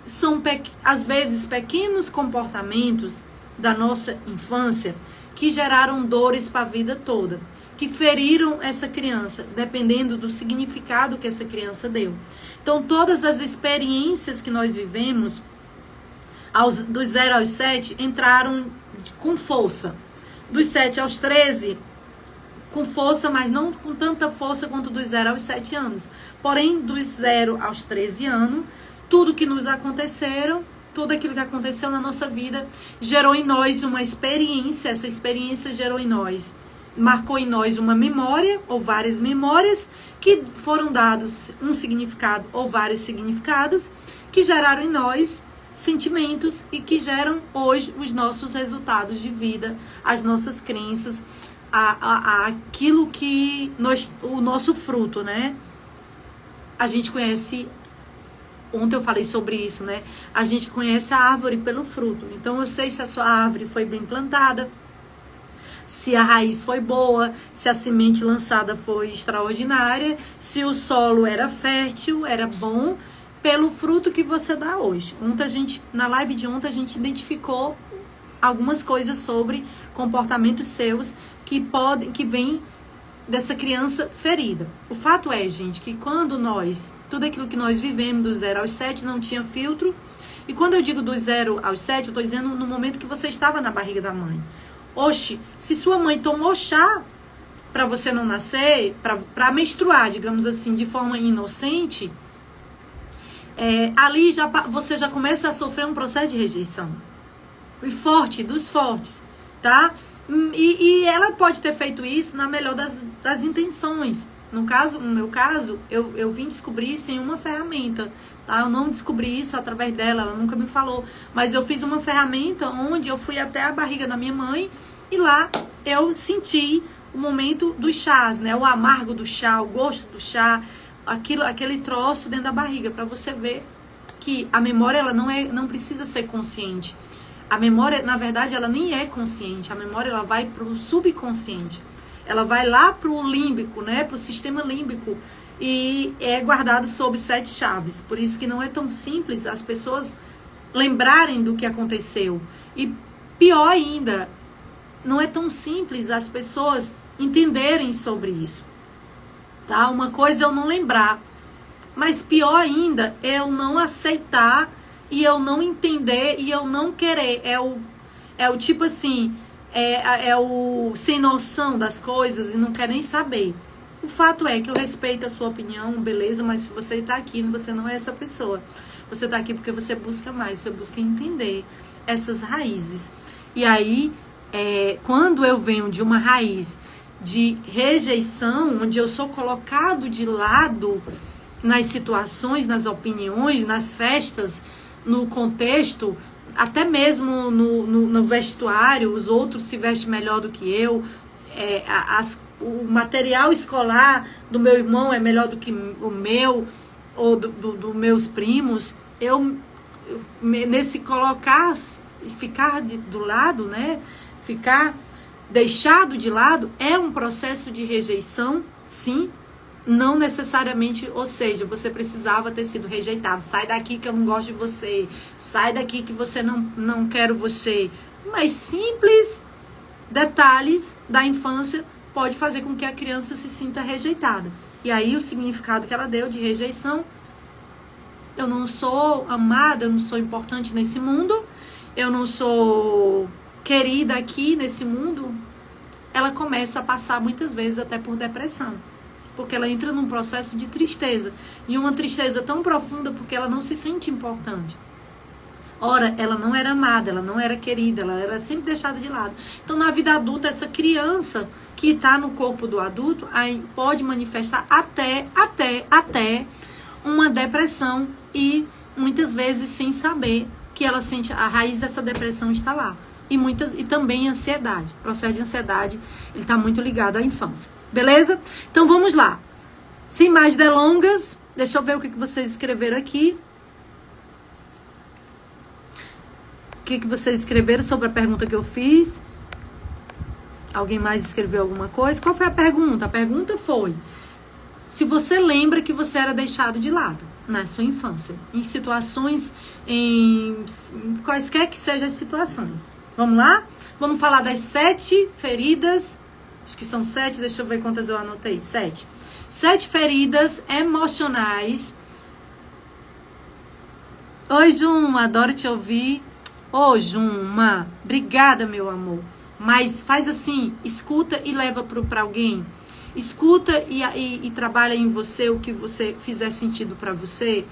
são, às vezes, pequenos comportamentos da nossa infância que geraram dores para a vida toda, que feriram essa criança, dependendo do significado que essa criança deu. Então, todas as experiências que nós vivemos, dos 0 aos 7, entraram com força. Dos 7 aos 13, com força, mas não com tanta força quanto dos 0 aos 7 anos. Porém, dos 0 aos 13 anos, tudo que nos aconteceram, tudo aquilo que aconteceu na nossa vida, gerou em nós uma experiência. Essa experiência gerou em nós, marcou em nós uma memória, ou várias memórias, que foram dados um significado, ou vários significados, que geraram em nós sentimentos e que geram hoje os nossos resultados de vida, as nossas crenças, aquilo que o nosso fruto, né? A gente conhece, ontem eu falei sobre isso, né? A gente conhece a árvore pelo fruto. Então eu sei se a sua árvore foi bem plantada, se a raiz foi boa, se a semente lançada foi extraordinária, se o solo era fértil, era bom, pelo fruto que você dá hoje. Na live de ontem a gente identificou algumas coisas sobre comportamentos seus que vêm dessa criança ferida. O fato é, gente, que quando tudo aquilo que nós vivemos do 0 aos 7 não tinha filtro. E quando eu digo do 0 aos 7, eu estou dizendo no momento que você estava na barriga da mãe. Oxe, se sua mãe tomou chá para você não nascer, para menstruar, digamos assim, de forma inocente, ali você já começa a sofrer um processo de rejeição. E forte, dos fortes, tá? E ela pode ter feito isso na melhor das intenções. No meu caso, eu vim descobrir isso em uma ferramenta. Tá? Eu não descobri isso através dela, ela nunca me falou. Mas eu fiz uma ferramenta onde eu fui até a barriga da minha mãe e lá eu senti o momento dos chás, né? O amargo do chá, o gosto do chá, aquele troço dentro da barriga, para você ver que a memória ela não precisa ser consciente. A memória, na verdade, ela nem é consciente. A memória ela vai para o subconsciente. Ela vai lá para o límbico, né? Para o sistema límbico. E é guardada sob 7 chaves. Por isso que não é tão simples as pessoas lembrarem do que aconteceu. E pior ainda, não é tão simples as pessoas entenderem sobre isso. Tá? Uma coisa é eu não lembrar. Mas pior ainda é eu não aceitar e eu não entender e eu não querer. É o tipo assim, é o sem noção das coisas e não quer nem saber. O fato é que eu respeito a sua opinião, beleza, mas se você está aqui, você não é essa pessoa. Você está aqui porque você busca mais, você busca entender essas raízes. E aí, quando eu venho de uma raiz de rejeição, onde eu sou colocado de lado nas situações, nas opiniões, nas festas, no contexto, até mesmo no vestuário, os outros se vestem melhor do que eu, o material escolar do meu irmão é melhor do que o meu, ou dos meus primos, nesse colocar, ficar do lado, né, ficar deixado de lado, é um processo de rejeição, sim. Não necessariamente, ou seja, você precisava ter sido rejeitado. Sai daqui que eu não gosto de você. Sai daqui que você não quero você. Mas simples detalhes da infância pode fazer com que a criança se sinta rejeitada. E aí o significado que ela deu de rejeição: eu não sou amada, eu não sou importante nesse mundo, eu não sou querida aqui nesse mundo. Ela começa a passar muitas vezes até por depressão. Porque ela entra num processo de tristeza. E uma tristeza tão profunda porque ela não se sente importante. Ora, ela não era amada, ela não era querida, ela era sempre deixada de lado. Então, na vida adulta, essa criança que está no corpo do adulto aí pode manifestar até uma depressão. E muitas vezes sem saber que ela sente, a raiz dessa depressão está lá. E também ansiedade. O processo de ansiedade, ele está muito ligado à infância. Beleza? Então vamos lá. Sem mais delongas, deixa eu ver o que vocês escreveram aqui. O que vocês escreveram sobre a pergunta que eu fiz? Alguém mais escreveu alguma coisa? Qual foi a pergunta? A pergunta foi: se você lembra que você era deixado de lado. na sua infância, em situações, em quaisquer que sejam as situações. Vamos lá? Vamos falar das 7 feridas, acho que são 7, deixa eu ver quantas eu anotei, 7. 7 feridas emocionais. Oi, Juma, adoro te ouvir. Ô, Juma, obrigada, meu amor. Mas faz assim, escuta e leva para alguém. Escuta e trabalha em você o que você fizer sentido para você.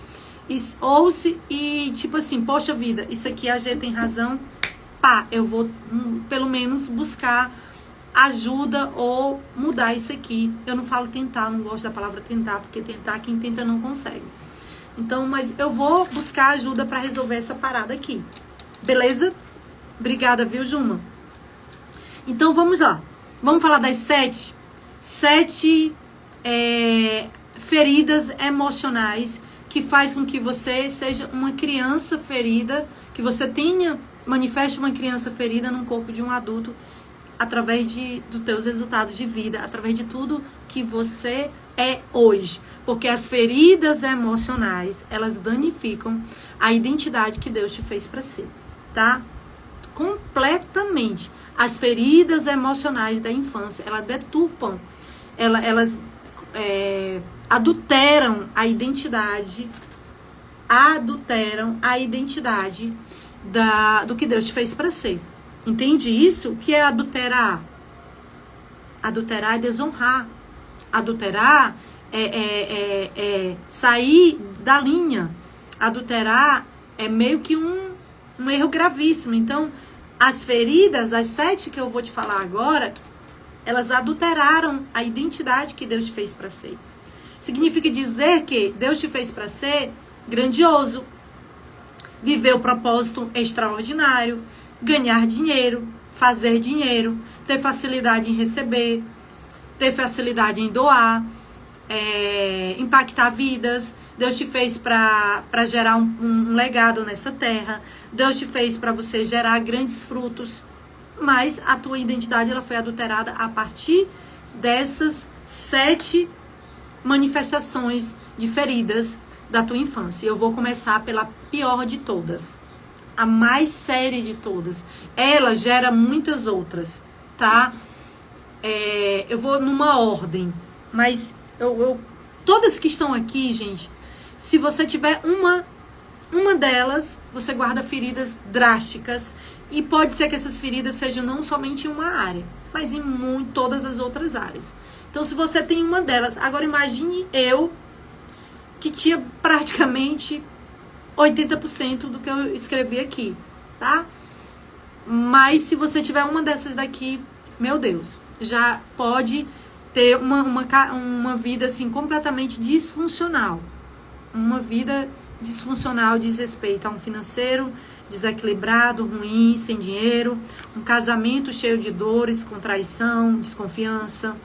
Ouça e tipo assim, poxa vida, isso aqui a G tem razão. Pá, eu vou pelo menos buscar ajuda ou mudar isso aqui. Eu não falo tentar, não gosto da palavra tentar, porque tentar, quem tenta não consegue. Então, mas eu vou buscar ajuda para resolver essa parada aqui. Beleza? Obrigada, viu, Juma? Então, vamos lá. Vamos falar das 7 feridas emocionais que faz com que você seja uma criança ferida, que você manifeste uma criança ferida num corpo de um adulto através dos teus resultados de vida, através de tudo que você é hoje. Porque as feridas emocionais, elas danificam a identidade que Deus te fez para ser, tá? Completamente. As feridas emocionais da infância, elas deturpam, elas adulteram a identidade do que Deus te fez para ser. Entende isso? O que é adulterar? Adulterar é desonrar. Adulterar é sair da linha. Adulterar é meio que um erro gravíssimo. Então, as feridas, as 7 que eu vou te falar agora, elas adulteraram a identidade que Deus te fez para ser. Significa dizer que Deus te fez para ser grandioso, viver o propósito extraordinário, ganhar dinheiro, fazer dinheiro, ter facilidade em receber, ter facilidade em doar, impactar vidas. Deus te fez para gerar um legado nessa terra. Deus te fez para você gerar grandes frutos. Mas a tua identidade ela foi adulterada a partir dessas 7 manifestações de feridas da tua infância. Eu vou começar pela pior de todas, a mais séria de todas. Ela gera muitas outras, tá? Eu vou numa ordem, mas todas que estão aqui, gente, se você tiver uma delas, você guarda feridas drásticas. E pode ser que essas feridas sejam não somente em uma área, mas em todas as outras áreas. Então, se você tem uma delas, agora imagine eu, que tinha praticamente 80% do que eu escrevi aqui, tá? Mas se você tiver uma dessas daqui, meu Deus, já pode ter uma vida assim completamente disfuncional. Uma vida disfuncional diz respeito a um financeiro desequilibrado, ruim, sem dinheiro, um casamento cheio de dores, com traição, desconfiança,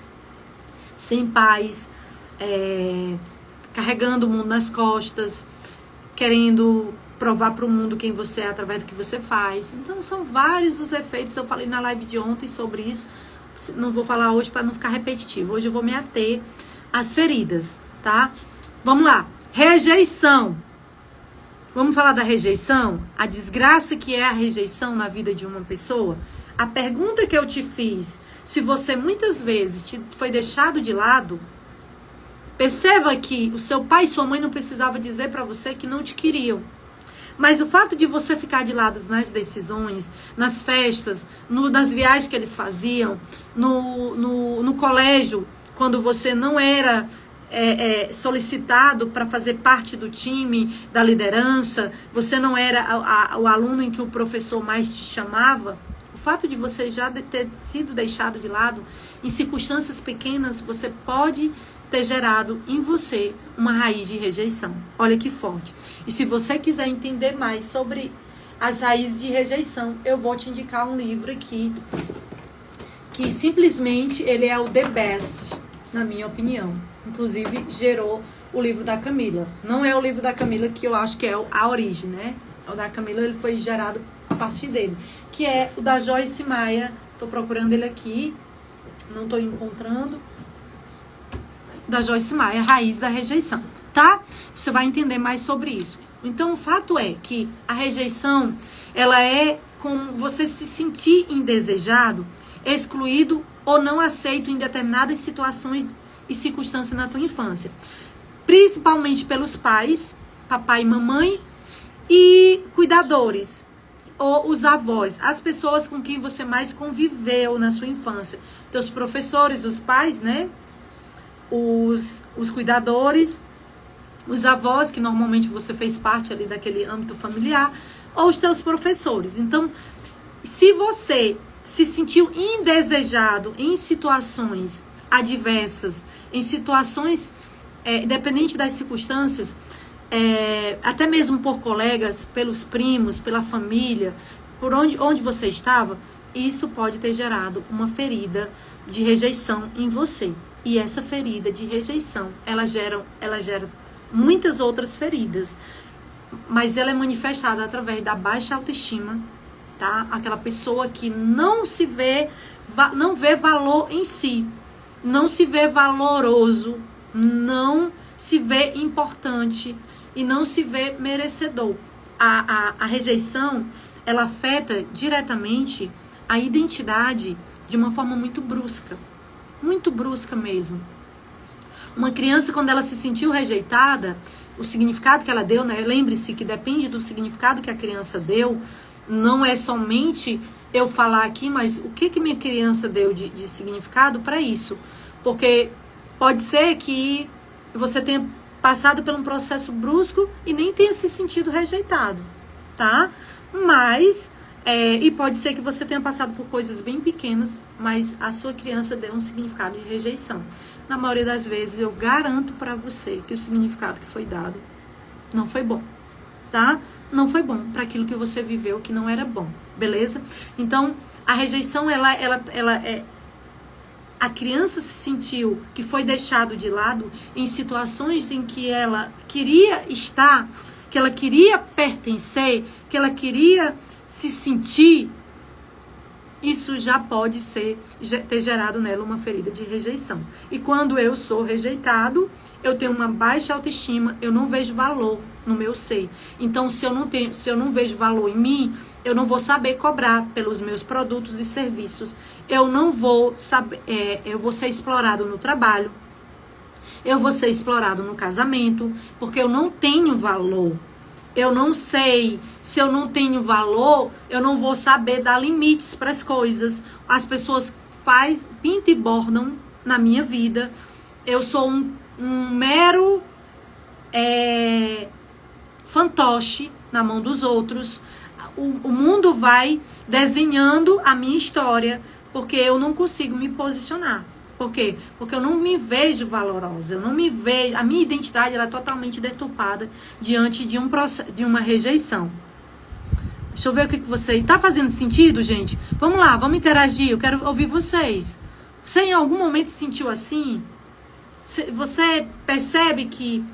sem paz, carregando o mundo nas costas, querendo provar para o mundo quem você é através do que você faz. Então, são vários os efeitos. Eu falei na live de ontem sobre isso. Não vou falar hoje para não ficar repetitivo. Hoje eu vou me ater às feridas, tá? Vamos lá. Rejeição. Vamos falar da rejeição? A desgraça que é a rejeição na vida de uma pessoa. A pergunta que eu te fiz, se você muitas vezes foi deixado de lado, perceba que o seu pai e sua mãe não precisavam dizer para você que não te queriam. Mas o fato de você ficar de lado nas decisões, nas festas, nas viagens que eles faziam, no colégio, quando você não era solicitado para fazer parte do time, da liderança, você não era o aluno em que o professor mais te chamava, o fato de você já ter sido deixado de lado, em circunstâncias pequenas, você pode ter gerado em você uma raiz de rejeição. Olha que forte. E se você quiser entender mais sobre as raízes de rejeição, eu vou te indicar um livro aqui, que simplesmente ele é o the best, na minha opinião. Inclusive, gerou o livro da Camila. Não é o livro da Camila que eu acho que é a origem, né? O da Camila, ele foi gerado a partir dele. Que é o da Joyce Maia. Tô procurando ele aqui. Não tô encontrando. da Joyce Meyer, a raiz da rejeição, tá? Você vai entender mais sobre isso. Então, o fato é que a rejeição, ela é como você se sentir indesejado, excluído ou não aceito em determinadas situações e circunstâncias na tua infância. Principalmente pelos pais, papai e mamãe, e cuidadores, ou os avós, as pessoas com quem você mais conviveu na sua infância. Teus professores, os pais, né? Os cuidadores, os avós, que normalmente você fez parte ali daquele âmbito familiar, ou os teus professores. Então, se você se sentiu indesejado em situações adversas, em situações, independente das circunstâncias, até mesmo por colegas, pelos primos, pela família, por onde você estava, isso pode ter gerado uma ferida de rejeição em você. E essa ferida de rejeição, ela gera muitas outras feridas, mas ela é manifestada através da baixa autoestima, tá? Aquela pessoa que não vê valor em si, não se vê valoroso, não se vê importante e não se vê merecedor. A rejeição, ela afeta diretamente a identidade de uma forma muito brusca mesmo. Uma criança, quando ela se sentiu rejeitada, o significado que ela deu, né? Lembre-se que depende do significado que a criança deu, não é somente eu falar aqui, mas o que minha criança deu de significado para isso. Porque pode ser que você tenha passado por um processo brusco e nem tenha se sentido rejeitado, tá? Mas, e pode ser que você tenha passado por coisas bem pequenas, mas a sua criança deu um significado de rejeição. Na maioria das vezes, eu garanto para você que o significado que foi dado não foi bom, tá? Não foi bom para aquilo que você viveu que não era bom, beleza? Então, a rejeição, a criança se sentiu que foi deixado de lado em situações em que ela queria estar, que ela queria pertencer, que ela queria se sentir. Isso já pode ter gerado nela uma ferida de rejeição. E quando eu sou rejeitado, eu tenho uma baixa autoestima, eu não vejo valor no meu ser. Então, se eu não vejo valor em mim, eu não vou saber cobrar pelos meus produtos e serviços. Eu não vou saber, eu vou ser explorado no trabalho, eu vou ser explorado no casamento, porque eu não tenho valor. Eu não sei, se eu não tenho valor, eu não vou saber dar limites para as coisas. As pessoas pintam e bordam na minha vida. Eu sou um mero fantoche na mão dos outros. O mundo vai desenhando a minha história, porque eu não consigo me posicionar. Por quê? Porque eu não me vejo valorosa, eu não me vejo, a minha identidade ela é totalmente deturpada diante de uma rejeição. Deixa eu ver o que você... Tá fazendo sentido, gente? Vamos lá, vamos interagir, eu quero ouvir vocês. Você em algum momento se sentiu assim? Você percebe que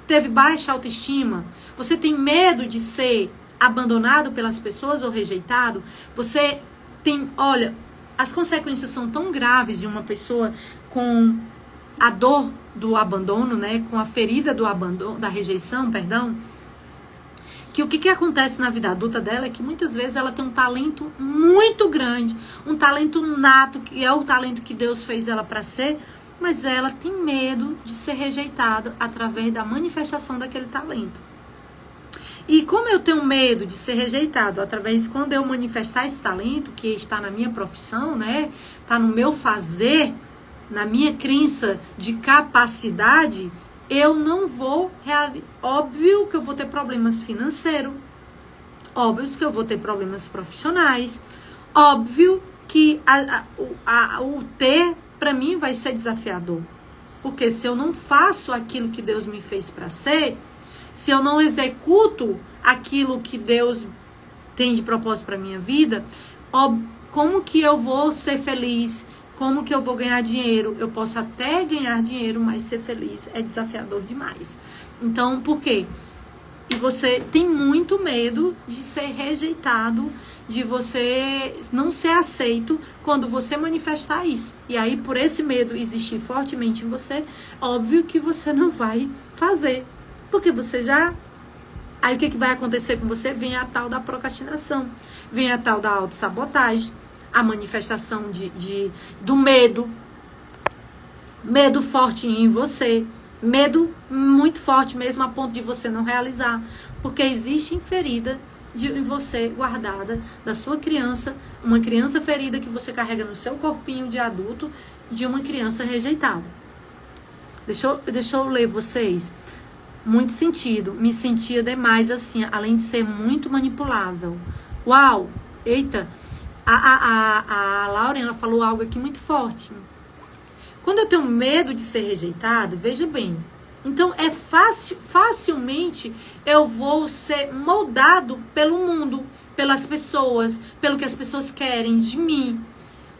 teve baixa autoestima? Você tem medo de ser abandonado pelas pessoas ou rejeitado? Você tem... Olha... As consequências são tão graves de uma pessoa com a dor do abandono, né? Com a ferida do abandono, da rejeição, perdão. Que o que acontece na vida adulta dela é que muitas vezes ela tem um talento muito grande, um talento nato, que é o talento que Deus fez ela para ser, mas ela tem medo de ser rejeitada através da manifestação daquele talento. E como eu tenho medo de ser rejeitado através, quando eu manifestar esse talento, que está na minha profissão, né? Está no meu fazer, na minha crença de capacidade, eu não vou óbvio que eu vou ter problemas financeiros, óbvio que eu vou ter problemas profissionais, óbvio que o ter, para mim, vai ser desafiador. Porque se eu não faço aquilo que Deus me fez para ser... Se eu não executo aquilo que Deus tem de propósito para a minha vida, como que eu vou ser feliz? Como que eu vou ganhar dinheiro? Eu posso até ganhar dinheiro, mas ser feliz é desafiador demais. Então, por quê? E você tem muito medo de ser rejeitado, de você não ser aceito quando você manifestar isso. E aí, por esse medo existir fortemente em você, óbvio que você não vai fazer. Porque você já... Aí o que vai acontecer com você? Vem a tal da procrastinação, vem a tal da autossabotagem, a manifestação do medo. Medo forte em você. Medo muito forte mesmo, a ponto de você não realizar. Porque existe ferida em você guardada da sua criança, uma criança ferida que você carrega no seu corpinho de adulto, de uma criança rejeitada. Deixa eu ler vocês. Muito sentido. Me sentia demais assim, além de ser muito manipulável. Uau! Eita! A Lauren, ela falou algo aqui muito forte. Quando eu tenho medo de ser rejeitado, veja bem, então é facilmente eu vou ser moldado pelo mundo, pelas pessoas, pelo que as pessoas querem de mim.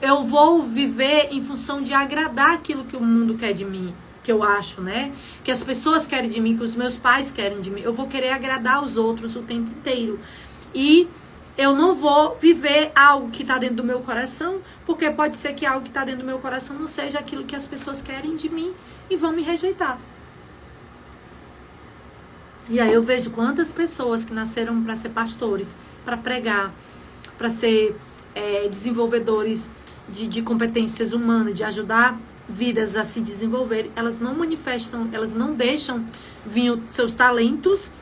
Eu vou viver em função de agradar aquilo que o mundo quer de mim, que eu acho, né? Que as pessoas querem de mim, que os meus pais querem de mim. Eu vou querer agradar os outros o tempo inteiro. E eu não vou viver algo que está dentro do meu coração, porque pode ser que algo que está dentro do meu coração não seja aquilo que as pessoas querem de mim e vão me rejeitar. E aí eu vejo quantas pessoas que nasceram para ser pastores, para pregar, para ser desenvolvedores de competências humanas, de ajudar vidas a se desenvolver, elas não manifestam, elas não deixam vir os seus talentos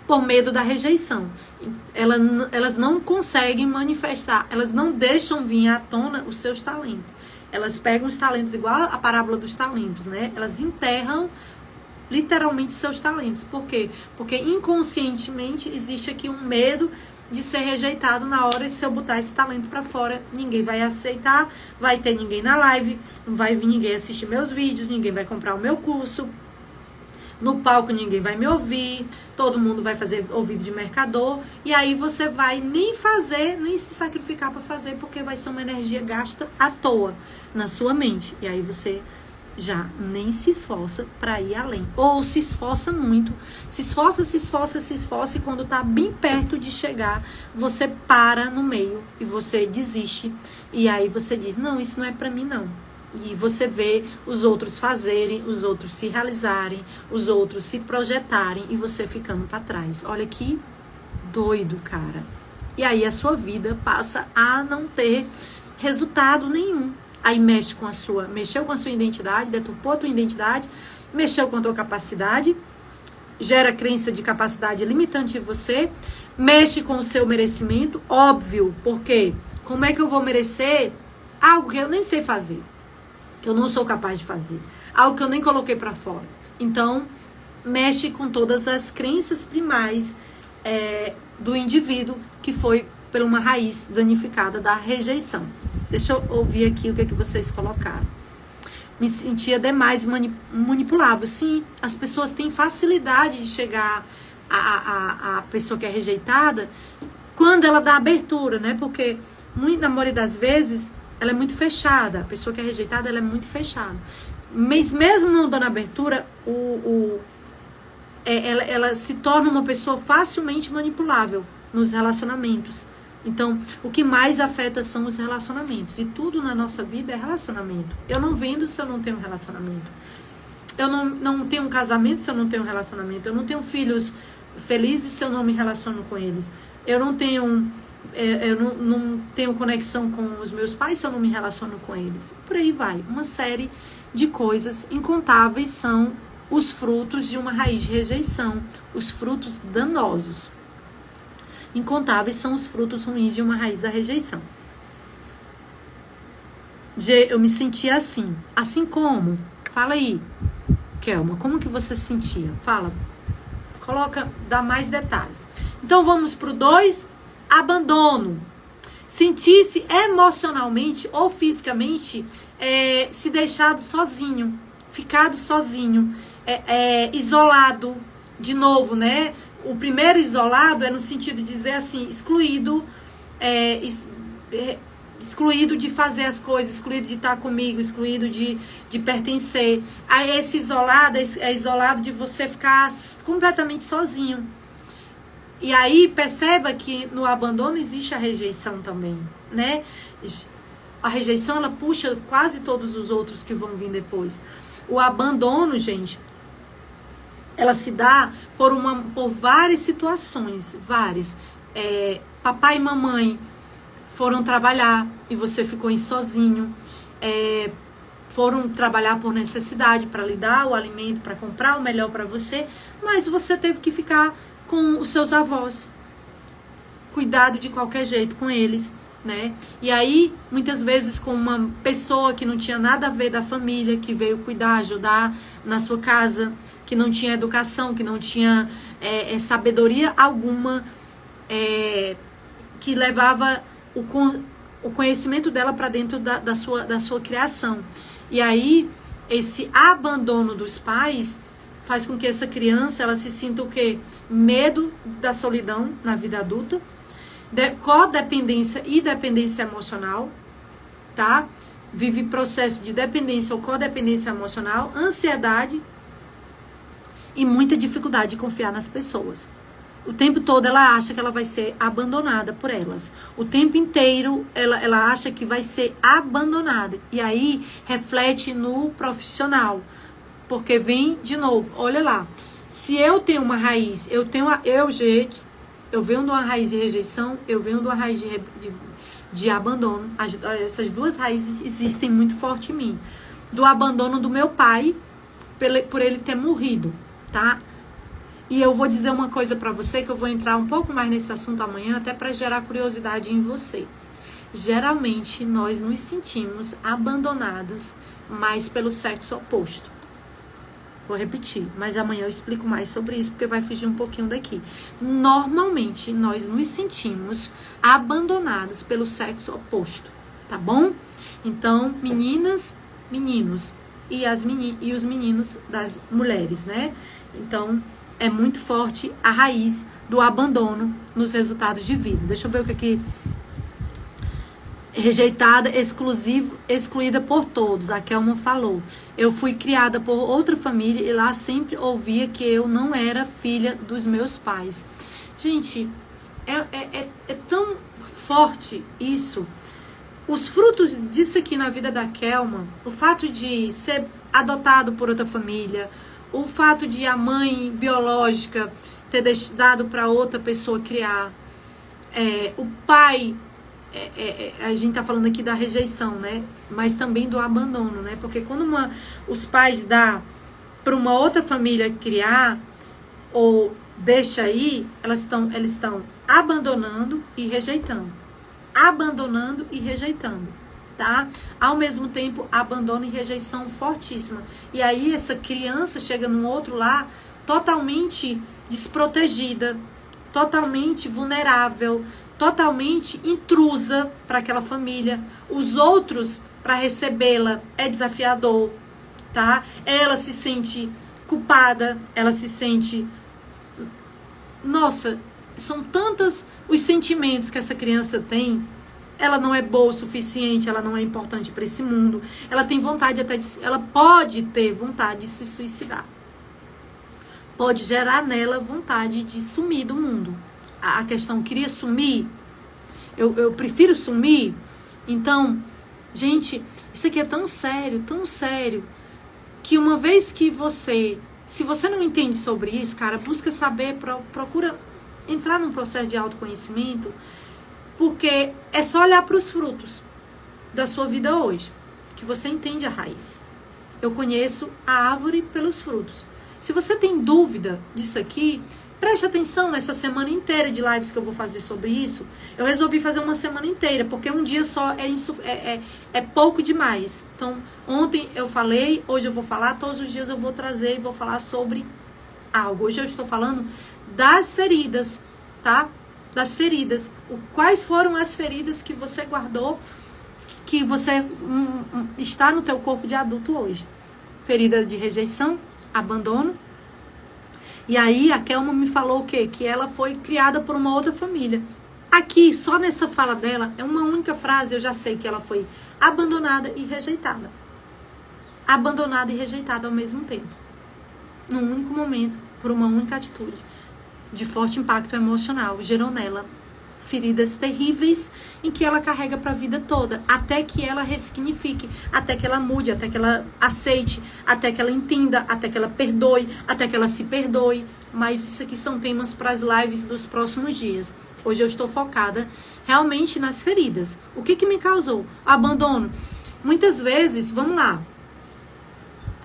por medo da rejeição. Elas não conseguem manifestar, elas não deixam vir à tona os seus talentos. Elas pegam os talentos, igual a parábola dos talentos, né? Elas enterram literalmente seus talentos. Por quê? Porque inconscientemente existe aqui um medo de ser rejeitado na hora de se eu botar esse talento pra fora. Ninguém vai aceitar, vai ter ninguém na live, não vai vir ninguém assistir meus vídeos, ninguém vai comprar o meu curso. No palco ninguém vai me ouvir, todo mundo vai fazer ouvido de mercador, e aí você vai nem fazer, nem se sacrificar para fazer, porque vai ser uma energia gasta à toa na sua mente. E aí você já nem se esforça para ir além. Ou se esforça muito, se esforça, e quando tá bem perto de chegar, você para no meio e você desiste. E aí você diz, não, isso não é para mim não. E você vê os outros fazerem, os outros se realizarem, os outros se projetarem e você ficando para trás. Olha que doido, cara. E aí a sua vida passa a não ter resultado nenhum. Aí mexeu com a sua identidade, deturpou a tua identidade, mexeu com a tua capacidade, gera crença de capacidade limitante em você, mexe com o seu merecimento, óbvio, porque como é que eu vou merecer algo que eu nem sei fazer? Que eu não sou capaz de fazer, algo que eu nem coloquei para fora. Então, mexe com todas as crenças primais do indivíduo que foi por uma raiz danificada da rejeição. Deixa eu ouvir aqui o que é que vocês colocaram. Me sentia demais manipulável. Sim, as pessoas têm facilidade de chegar a pessoa que é rejeitada quando ela dá abertura, né? Porque, na maioria das vezes, ela é muito fechada. A pessoa que é rejeitada, ela é muito fechada. Mas mesmo não dando abertura, ela se torna uma pessoa facilmente manipulável nos relacionamentos. Então, o que mais afeta são os relacionamentos. E tudo na nossa vida é relacionamento. Eu não vendo se eu não tenho relacionamento. Eu não tenho um casamento se eu não tenho relacionamento. Eu não tenho filhos felizes se eu não me relaciono com eles. Eu não tenho conexão com os meus pais se eu não me relaciono com eles. Por aí vai. Uma série de coisas incontáveis são os frutos de uma raiz de rejeição. Os frutos danosos. Incontáveis são os frutos ruins de uma raiz da rejeição. Eu me sentia assim. Assim como? Fala aí, Kelma, como que você se sentia? Fala. Dá mais detalhes. Então vamos pro 2, abandono. Sentir-se emocionalmente ou fisicamente se deixado sozinho, ficado sozinho, isolado, de novo, né? O primeiro isolado é no sentido de dizer assim, excluído, excluído de fazer as coisas, excluído de estar comigo, excluído de pertencer. Aí esse isolado é isolado de você ficar completamente sozinho. E aí perceba que no abandono existe a rejeição também, né? A rejeição, ela puxa quase todos os outros que vão vir depois. O abandono, gente, ela se dá por várias situações, várias. Papai e mamãe foram trabalhar e você ficou sozinho. Foram trabalhar por necessidade, para lhe dar o alimento, para comprar o melhor para você, mas você teve que ficar com os seus avós, cuidado de qualquer jeito com eles, né? E aí, muitas vezes com uma pessoa que não tinha nada a ver da família, que veio cuidar, ajudar na sua casa, que não tinha educação, que não tinha sabedoria alguma, que levava o conhecimento dela para dentro da sua criação. E aí, esse abandono dos pais faz com que essa criança, ela se sinta o quê? Medo da solidão na vida adulta, codependência e dependência emocional, tá? Vive processo de dependência ou codependência emocional, ansiedade e muita dificuldade de confiar nas pessoas. O tempo todo ela acha que ela vai ser abandonada por elas. O tempo inteiro ela acha que vai ser abandonada. E aí reflete no profissional. Porque vem, de novo, olha lá. Se eu tenho uma raiz, eu venho de uma raiz de rejeição, eu venho de uma raiz de abandono. Essas duas raízes existem muito forte em mim. Do abandono do meu pai, por ele ter morrido, tá? E eu vou dizer uma coisa pra você, que eu vou entrar um pouco mais nesse assunto amanhã, até pra gerar curiosidade em você. Geralmente, nós nos sentimos abandonados mais pelo sexo oposto. Vou repetir, mas amanhã eu explico mais sobre isso, porque vai fugir um pouquinho daqui. Normalmente, nós nos sentimos abandonados pelo sexo oposto, tá bom? Então, meninas, meninos, e os meninos das mulheres, né? Então, é muito forte a raiz do abandono nos resultados de vida. Deixa eu ver o que aqui... Rejeitada, excluída por todos. A Kelma falou. Eu fui criada por outra família e lá sempre ouvia que eu não era filha dos meus pais. Gente, é tão forte isso. Os frutos disso aqui na vida da Kelma, o fato de ser adotado por outra família, o fato de a mãe biológica ter dado para outra pessoa criar, o pai... a gente tá falando aqui da rejeição, né? Mas também do abandono, né? Porque quando os pais dão para uma outra família criar ou deixa aí, eles estão abandonando e rejeitando. Abandonando e rejeitando, tá? Ao mesmo tempo, abandono e rejeição fortíssima. E aí essa criança chega num outro lar totalmente desprotegida, totalmente vulnerável, totalmente intrusa para aquela família. Os outros, para recebê-la, é desafiador, tá? Ela se sente culpada, ela se sente... Nossa, são tantos os sentimentos que essa criança tem. Ela não é boa o suficiente, ela não é importante para esse mundo. Ela tem vontade ela pode ter vontade de se suicidar. Pode gerar nela vontade de sumir do mundo. A questão, queria sumir, eu prefiro sumir. Então, gente, isso aqui é tão sério, que uma vez que se você não entende sobre isso, cara, busca saber, procura entrar num processo de autoconhecimento, porque é só olhar para os frutos da sua vida hoje, que você entende a raiz. Eu conheço a árvore pelos frutos. Se você tem dúvida disso aqui, preste atenção nessa semana inteira de lives que eu vou fazer sobre isso. Eu resolvi fazer uma semana inteira, porque um dia só é pouco demais. Então, ontem eu falei, hoje eu vou falar, todos os dias eu vou trazer e vou falar sobre algo. Hoje eu estou falando das feridas, tá? Das feridas. Quais foram as feridas que você guardou, que você está no teu corpo de adulto hoje? Ferida de rejeição, abandono. E aí a Kelma me falou o quê? Que ela foi criada por uma outra família. Aqui, só nessa fala dela, é uma única frase, eu já sei que ela foi abandonada e rejeitada. Abandonada e rejeitada ao mesmo tempo. Num único momento, por uma única atitude de forte impacto emocional, gerou nela feridas terríveis em que ela carrega para a vida toda, até que ela ressignifique, até que ela mude, até que ela aceite, até que ela entenda, até que ela perdoe, até que ela se perdoe. Mas isso aqui são temas para as lives dos próximos dias. Hoje eu estou focada realmente nas feridas. O que me causou? Abandono. Muitas vezes, vamos lá,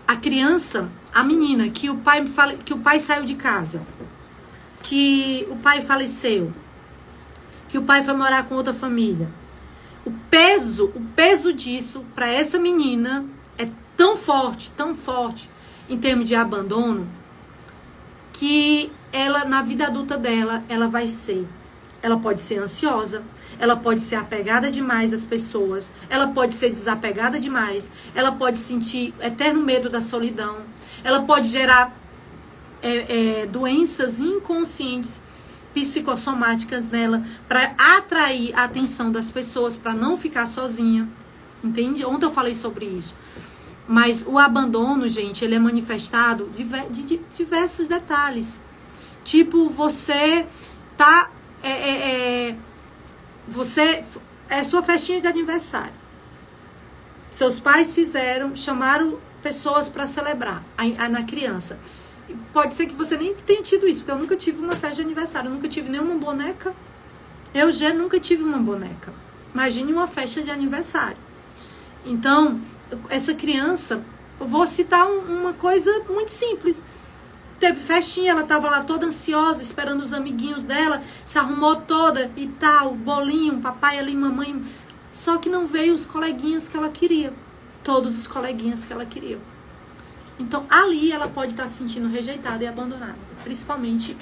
a criança, a menina, que o pai saiu de casa, que o pai faleceu, que o pai foi morar com outra família. O peso disso para essa menina é tão forte em termos de abandono, que ela, na vida adulta dela, ela pode ser ansiosa, ela pode ser apegada demais às pessoas, ela pode ser desapegada demais, ela pode sentir eterno medo da solidão, ela pode gerar doenças inconscientes, psicossomáticas nela, para atrair a atenção das pessoas, para não ficar sozinha, entende? Ontem eu falei sobre isso. Mas o abandono, gente, ele é manifestado de diversos detalhes. Tipo, você tá... você é sua festinha de aniversário. Seus pais chamaram pessoas para celebrar na criança. Pode ser que você nem tenha tido isso, porque eu nunca tive uma festa de aniversário, eu nunca tive nenhuma boneca. Eu já nunca tive uma boneca. Imagine uma festa de aniversário. Então, essa criança, eu vou citar uma coisa muito simples. Teve festinha, ela estava lá toda ansiosa, esperando os amiguinhos dela, se arrumou toda e tal, bolinho, papai ali, mamãe. Só que não veio os coleguinhas que ela queria. Todos os coleguinhas que ela queria. Então, ali ela pode estar se sentindo rejeitada e abandonada. Principalmente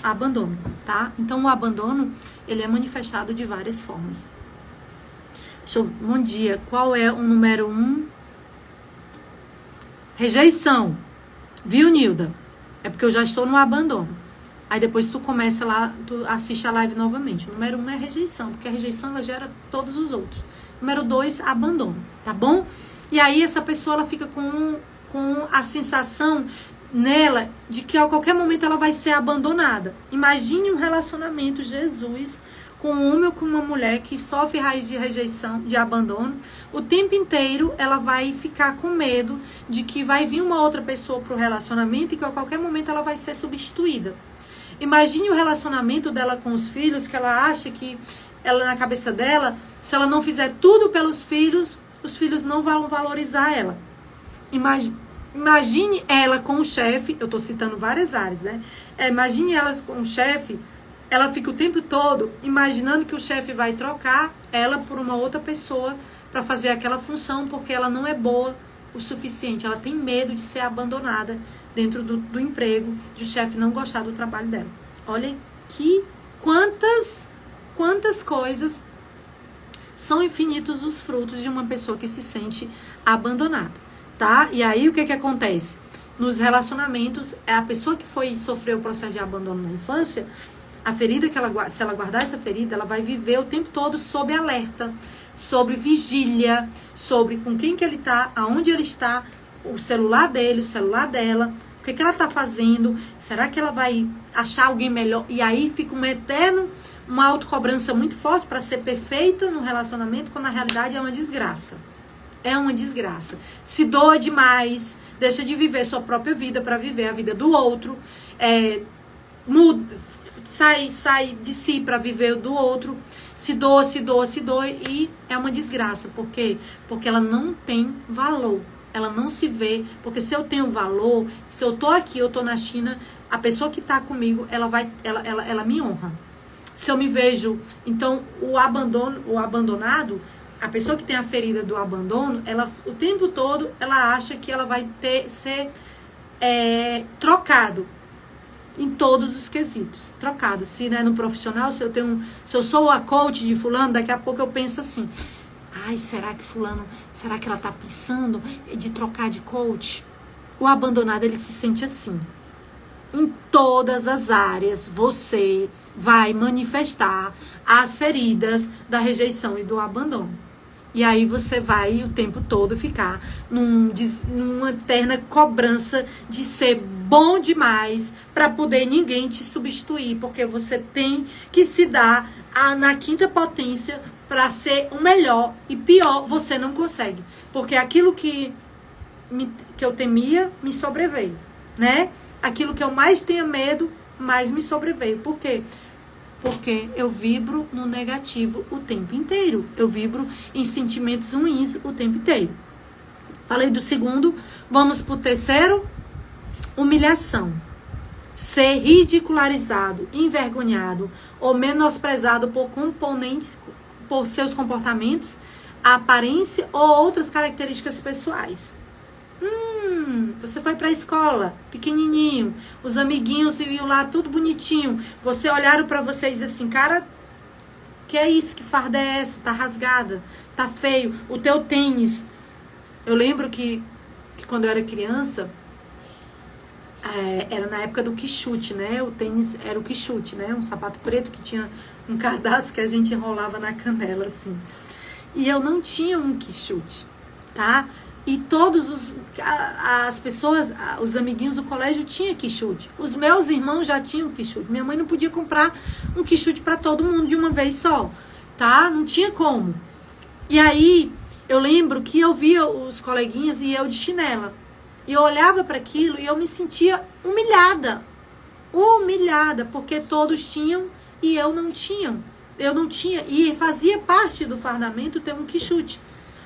abandono, tá? Então, o abandono, ele é manifestado de várias formas. Bom dia. Qual é o número 1? Rejeição. Viu, Nilda? É porque eu já estou no abandono. Aí depois tu começa lá, tu assiste a live novamente. O número 1 é rejeição, porque a rejeição ela gera todos os outros. Número 2, abandono, tá bom? E aí essa pessoa ela fica com a sensação nela de que a qualquer momento ela vai ser abandonada. Imagine um relacionamento, Jesus, com um homem ou com uma mulher que sofre raiz de rejeição, de abandono. O tempo inteiro ela vai ficar com medo de que vai vir uma outra pessoa para o relacionamento e que a qualquer momento ela vai ser substituída. Imagine o relacionamento dela com os filhos, que ela acha que ela, na cabeça dela, se ela não fizer tudo pelos filhos, os filhos não vão valorizar ela. Imagine ela com o chefe, eu estou citando várias áreas, né? Imagine ela com o chefe, ela fica o tempo todo imaginando que o chefe vai trocar ela por uma outra pessoa para fazer aquela função, porque ela não é boa o suficiente. Ela tem medo de ser abandonada dentro do emprego, de o chefe não gostar do trabalho dela. Olha que quantas coisas. São infinitos os frutos de uma pessoa que se sente abandonada, tá? E aí o que acontece? Nos relacionamentos, a pessoa que sofreu o processo de abandono na infância, a ferida se ela guardar essa ferida, ela vai viver o tempo todo sob alerta, sobre vigília, sobre com quem que ele tá, aonde ele está, o celular dele, o celular dela, o que ela tá fazendo, será que ela vai achar alguém melhor? E aí fica uma autocobrança muito forte para ser perfeita no relacionamento, quando na realidade é uma desgraça. É uma desgraça. Se doa demais, deixa de viver sua própria vida para viver a vida do outro, muda, sai de si para viver do outro, se doa e é uma desgraça. Por quê? Porque ela não tem valor. Ela não se vê, porque se eu tenho valor, se eu tô aqui, eu tô na China, a pessoa que tá comigo, ela me honra. Se eu me vejo, então o abandonado, a pessoa que tem a ferida do abandono, ela o tempo todo ela acha que ela vai ser trocado em todos os quesitos. Trocado. Se no profissional, se eu sou a coach de fulano, daqui a pouco eu penso assim: ai, será que ela tá pensando de trocar de coach? O abandonado, ele se sente assim. em todas as áreas você vai manifestar as feridas da rejeição e do abandono. E aí você vai o tempo todo ficar numa eterna cobrança de ser bom demais para poder ninguém te substituir, porque você tem que se dar na quinta potência para ser o melhor, e pior, você não consegue, porque aquilo que eu temia me sobreveio, né? Aquilo que eu mais tinha medo, mais me sobreveio. Por quê? Porque eu vibro no negativo o tempo inteiro. Eu vibro em sentimentos ruins o tempo inteiro. Falei do segundo, vamos pro terceiro. Humilhação. Ser ridicularizado, envergonhado ou menosprezado por seus comportamentos, aparência ou outras características pessoais. Você foi pra escola, pequenininho, os amiguinhos se viam lá, tudo bonitinho. Você olharam pra você e disse assim, cara, que é isso? Que farda é essa? Tá rasgada, tá feio. O teu tênis. Eu lembro que quando eu era criança, era na época do quichute, né? O tênis era o quichute, né? Um sapato preto que tinha um cadastro que a gente enrolava na canela, assim. E eu não tinha um quichute, tá? E todos as pessoas, os amiguinhos do colégio tinham quichute. Os meus irmãos já tinham quichute. Minha mãe não podia comprar um quichute para todo mundo de uma vez só, tá? Não tinha como. E aí, eu lembro que eu via os coleguinhas e eu de chinela. E eu olhava para aquilo e eu me sentia humilhada. Humilhada, porque todos tinham e eu não tinha. Eu não tinha. E fazia parte do fardamento ter um quichute.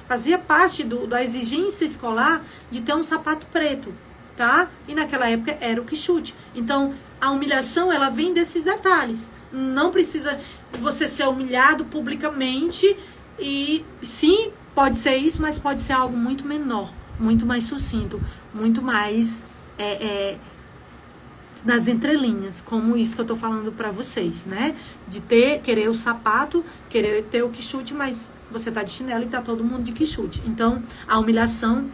Fazia parte da exigência escolar de ter um sapato preto, tá? E naquela época era o quichute. Então, a humilhação, ela vem desses detalhes. Não precisa você ser humilhado publicamente. E sim, pode ser isso, mas pode ser algo muito menor, muito mais sucinto, muito mais nas entrelinhas, como isso que eu tô falando pra vocês, né? De querer o sapato, querer ter o quichute, mas você tá de chinelo e tá todo mundo de quichute. Então, a humilhação,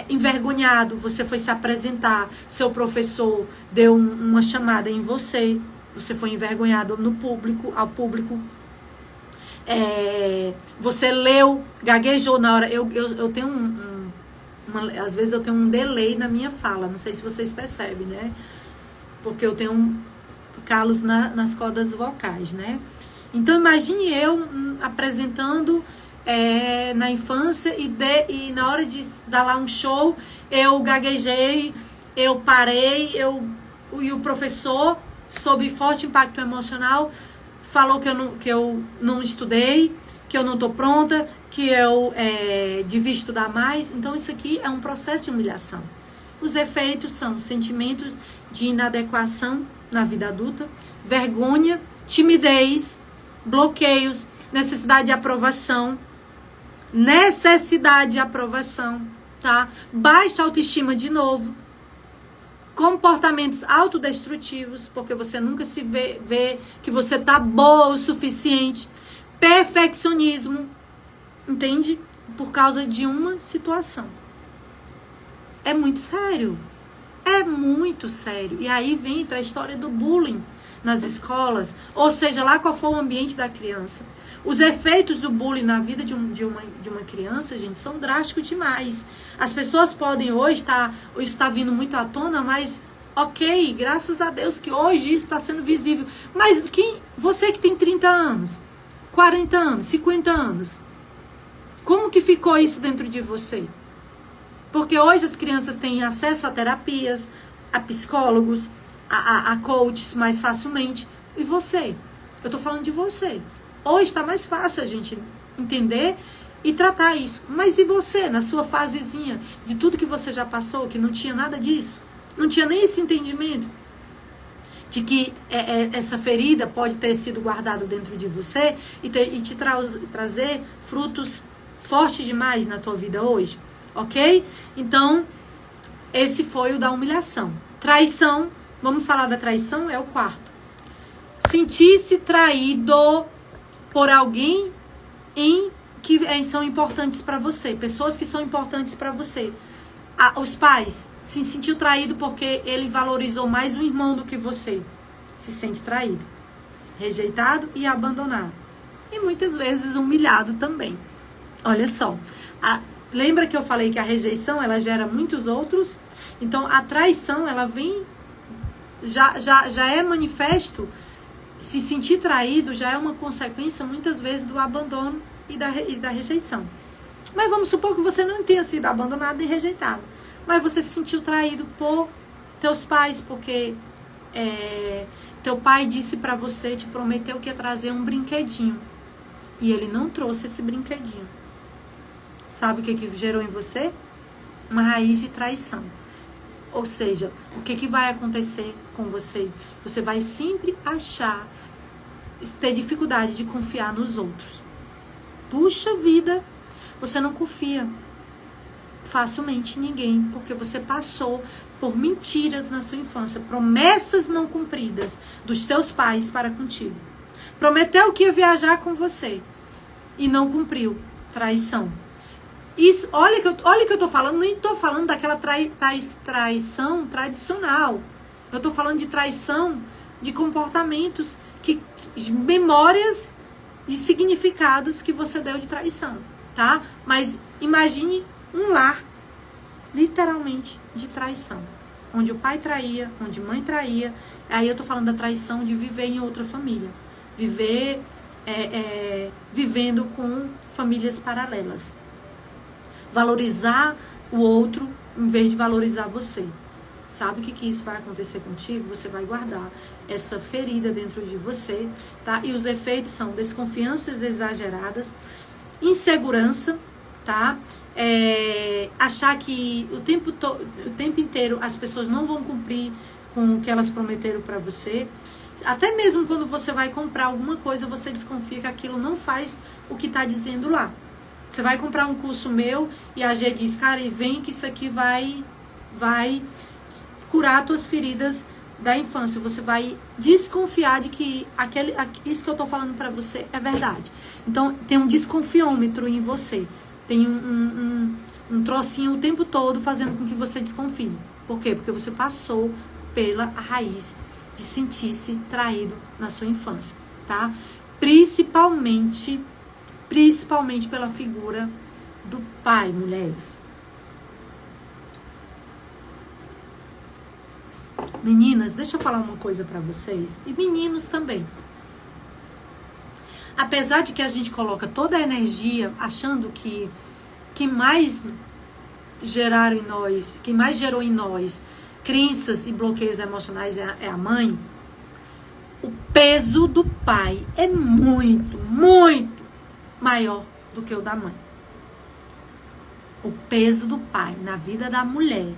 envergonhado, você foi se apresentar, seu professor deu uma chamada em você, você foi envergonhado ao público, você leu, gaguejou na hora, eu tenho às vezes eu tenho um delay na minha fala, não sei se vocês percebem, né? Porque eu tenho calos nas cordas vocais, né? Então, imagine eu apresentando na infância e na hora de dar lá um show, eu gaguejei, eu parei, e o professor, sob forte impacto emocional, falou que eu não estudei, que eu não estou pronta, que eu devia estudar mais. Então, isso aqui é um processo de humilhação. Os efeitos são sentimentos de inadequação na vida adulta, vergonha, timidez, bloqueios, necessidade de aprovação, tá? Baixa autoestima de novo, comportamentos autodestrutivos, porque você nunca se vê que você tá boa o suficiente, perfeccionismo, entende? Por causa de uma situação. É muito sério. É muito sério. E aí entra a história do bullying nas escolas, ou seja, lá qual for o ambiente da criança. Os efeitos do bullying na vida de uma criança, gente, são drásticos demais. As pessoas podem hoje está vindo muito à tona, mas ok, graças a Deus que hoje isso está sendo visível. Mas você que tem 30 anos, 40 anos, 50 anos, como que ficou isso dentro de você? Porque hoje as crianças têm acesso a terapias, a psicólogos, a coaches mais facilmente. E você? Eu tô falando de você. Hoje está mais fácil a gente entender e tratar isso. Mas e você, na sua fasezinha de tudo que você já passou, que não tinha nada disso? Não tinha nem esse entendimento de que essa ferida pode ter sido guardada dentro de você e te trazer frutos fortes demais na tua vida hoje? Ok? Então, esse foi o da humilhação. Traição, vamos falar da traição, é o quarto. Sentir-se traído por alguém que são importantes para você. Pessoas que são importantes para você. Os pais, se sentiu traído porque ele valorizou mais o irmão do que você. Se sente traído, rejeitado e abandonado. E muitas vezes humilhado também. Olha só, lembra que eu falei que a rejeição, ela gera muitos outros? Então, a traição, ela vem, já é manifesto, se sentir traído já é uma consequência, muitas vezes, do abandono e da rejeição. Mas vamos supor que você não tenha sido abandonado e rejeitado, mas você se sentiu traído por teus pais, porque teu pai disse pra você, te prometeu que ia trazer um brinquedinho, e ele não trouxe esse brinquedinho. Sabe o que gerou em você? Uma raiz de traição. Ou seja, o que vai acontecer com você? Você vai sempre ter dificuldade de confiar nos outros. Puxa vida, você não confia facilmente em ninguém, porque você passou por mentiras na sua infância, promessas não cumpridas dos teus pais para contigo. Prometeu que ia viajar com você e não cumpriu. Traição. Isso, olha que eu tô falando, nem tô falando daquela traição tradicional. Eu tô falando de traição de comportamentos, memórias e significados que você deu de traição, tá? Mas imagine um lar, literalmente, de traição. Onde o pai traía, onde a mãe traía. Aí eu tô falando da traição de viver em outra família. Vivendo com famílias paralelas. Valorizar o outro em vez de valorizar você. Sabe o que isso vai acontecer contigo? Você vai guardar essa ferida dentro de você, tá? E os efeitos são desconfianças exageradas, insegurança, tá? Achar que o tempo inteiro as pessoas não vão cumprir com o que elas prometeram para você. Até mesmo quando você vai comprar alguma coisa, você desconfia que aquilo não faz o que está dizendo lá. Você vai comprar um curso meu e a G diz, cara, e vem que isso aqui vai curar tuas feridas da infância. Você vai desconfiar de que isso que eu tô falando pra você é verdade. Então, tem um desconfiômetro em você. Tem um trocinho o tempo todo fazendo com que você desconfie. Por quê? Porque você passou pela raiz de sentir-se traído na sua infância, tá? Principalmente pela figura do pai, mulheres. Meninas, deixa eu falar uma coisa pra vocês. E meninos também. Apesar de que a gente coloca toda a energia achando que mais geraram em nós, que mais gerou em nós crenças e bloqueios emocionais é a mãe, o peso do pai é muito, muito maior do que o da mãe. O peso do pai na vida da mulher,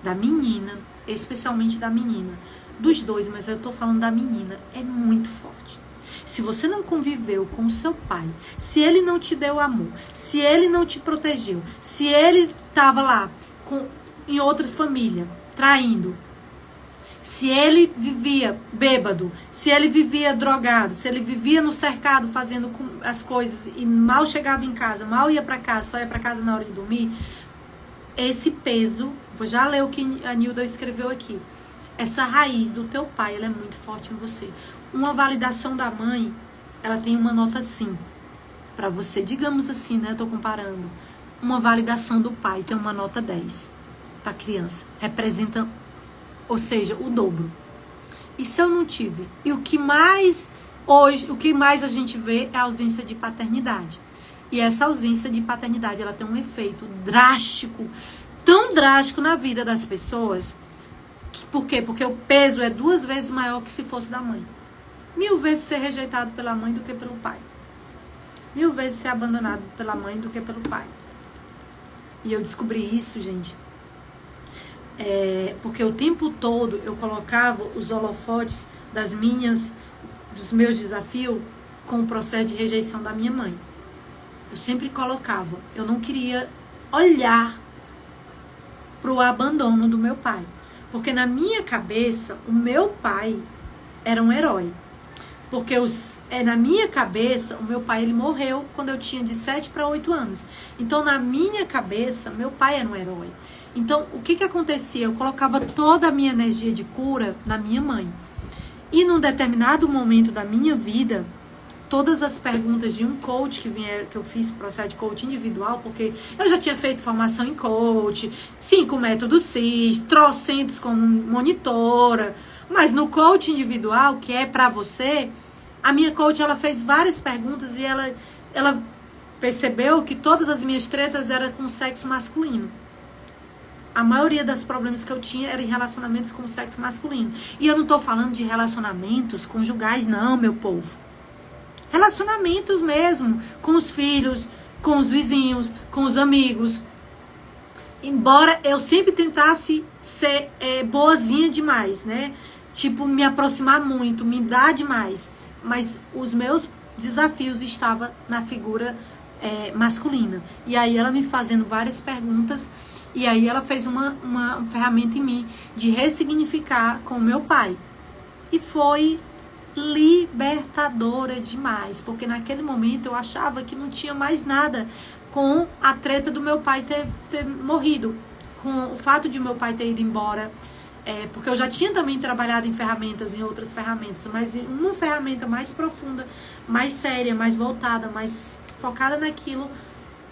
da menina, especialmente da menina, dos dois, mas eu tô falando da menina, é muito forte. Se você não conviveu com o seu pai, se ele não te deu amor, se ele não te protegeu, se ele tava lá em outra família, traindo, se ele vivia bêbado, se ele vivia drogado, se ele vivia no cercado fazendo as coisas e mal chegava em casa, mal ia pra casa, só ia pra casa na hora de dormir, esse peso, vou já ler o que a Nilda escreveu aqui, essa raiz do teu pai, ela é muito forte em você. Uma validação da mãe, ela tem uma nota 5 pra você, digamos assim, né, eu tô comparando. Uma validação do pai tem uma nota 10 pra criança, representa, ou seja, o dobro. E se eu não tive? E o que mais a gente vê é a ausência de paternidade. E essa ausência de paternidade, ela tem um efeito drástico, tão drástico na vida das pessoas. Por quê? Porque o peso é 2 vezes maior que se fosse da mãe. 1000 vezes ser rejeitado pela mãe do que pelo pai. 1000 vezes ser abandonado pela mãe do que pelo pai. E eu descobri isso, gente. Porque o tempo todo eu colocava os holofotes dos meus desafios com o processo de rejeição da minha mãe. Eu sempre colocava, eu não queria olhar para o abandono do meu pai. Porque na minha cabeça, o meu pai era um herói. Porque na minha cabeça, o meu pai ele morreu quando eu tinha de 7 para 8 anos. Então, na minha cabeça, meu pai era um herói. Então, o que acontecia? Eu colocava toda a minha energia de cura na minha mãe. E num determinado momento da minha vida, todas as perguntas de um coach que eu fiz processo de coach individual, porque eu já tinha feito formação em coach, 5 métodos CIS, trocentos como monitora, mas no coach individual, que é pra você, a minha coach, ela fez várias perguntas e ela percebeu que todas as minhas tretas eram com o sexo masculino. A maioria dos problemas que eu tinha era em relacionamentos com o sexo masculino. E eu não tô falando de relacionamentos conjugais, não, meu povo. Relacionamentos mesmo, com os filhos, com os vizinhos, com os amigos. Embora eu sempre tentasse ser boazinha demais, né? Tipo, me aproximar muito, me dar demais. Mas os meus desafios estavam na figura masculina. E aí ela me fazendo várias perguntas. E aí ela fez uma ferramenta em mim de ressignificar com o meu pai. E foi libertadora demais, porque naquele momento eu achava que não tinha mais nada com a treta do meu pai ter morrido, com o fato de meu pai ter ido embora, porque eu já tinha também trabalhado em ferramentas, em outras ferramentas, mas em uma ferramenta mais profunda, mais séria, mais voltada, mais focada naquilo,